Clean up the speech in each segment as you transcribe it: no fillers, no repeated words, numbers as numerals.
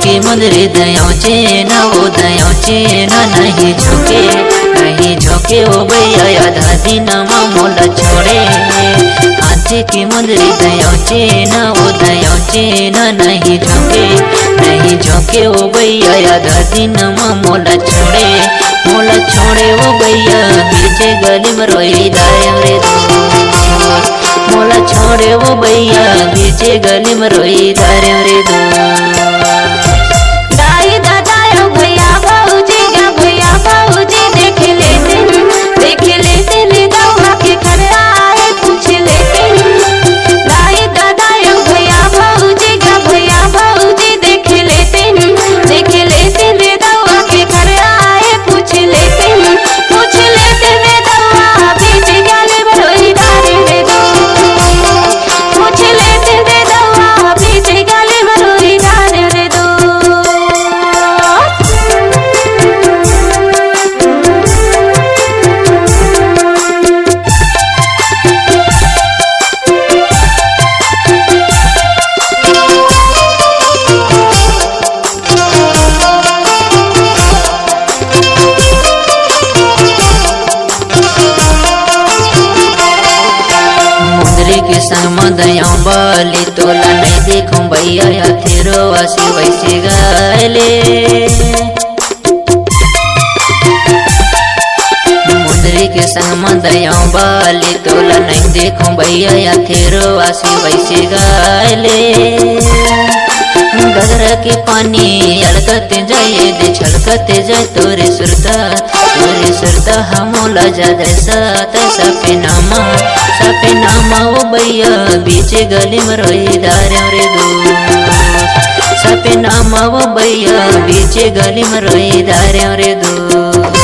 के मंदिर दयाओ चेन वो दयाओ चेन नहीं झोंके ओ भैया आधा दिन मोला छोड़े। हाथी के मंदिर दयाओ चेन वो दयाओ चेन नहीं झोंके ओ भैया आधा दिन मोला छोड़े ओ भैया बीचे गली में रोई दाए रे दोस्त। मोला छोड़े वो भैया बीचे गली में रोई दाए रे दोस्त। के संग दयाओ बाली तोला नहीं देखूं भैया तेरो आसी वैसे गाले। मुंदरी के संग दयाओ बाली तोला नहीं देखूं भैया तेरो आसी वैसे गाले। गगरा के पानी अड़कते जाए दे छलकते जाए तोरे सुरता हमोला जादे साथ सपे नामा ओ भैया बीचे गली में रोई दारे रे दोस्त। सपे नामा ओ भैया बीचे गली में रोई दारे रे दोस्त।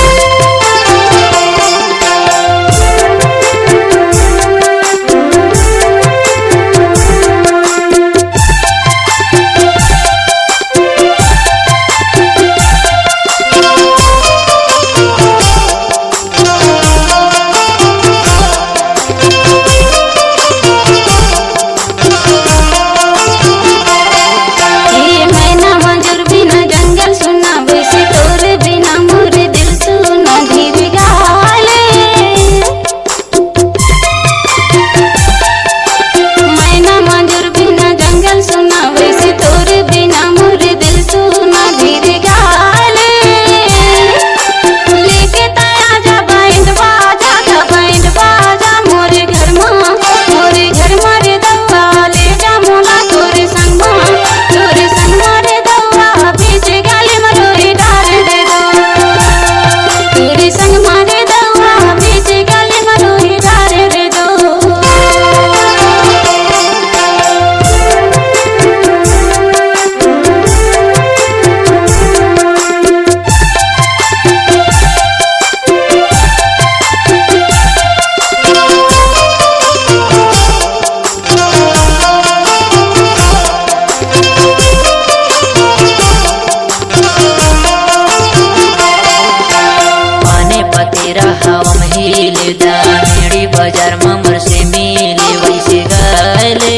मेरी बाजार में मर से मिले वैसे गाले।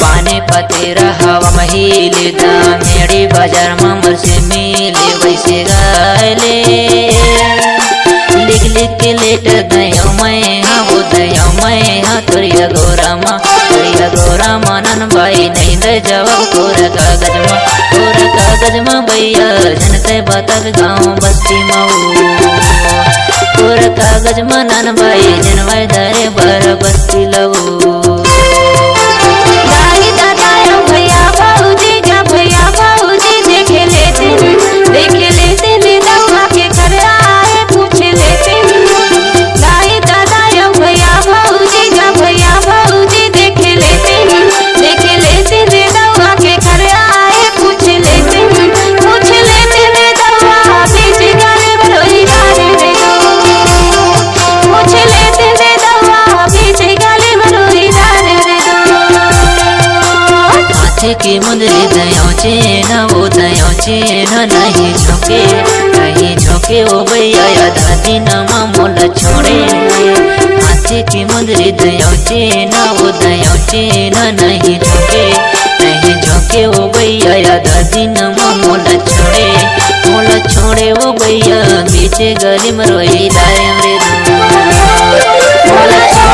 पाने पतेरा हवा महीले दा मेरी बाजार में मर से मिले वैसे गाले। लिख के लेट दया मैं हाँ वो दया मैं हाँ तोरिया गोरा मानन भाई नहीं दे जवाब कोरा कागज में भैया जनते बतक गाँव बस्ती कोरा कागज में नन भाई जनवाई धरे बर बस्ती लवो। के मंदिर दयाओ चेन वो दयाओ चेन नहीं झोंके ओ भैया आधा दिन मोला छोड़े। हाथे की मुंदरी दयाचे न वो दयाचे न नहीं झोंके वो भैया आधा दिन मोला छोड़े वो भैया बीचे गली में रोई लाए रे मोला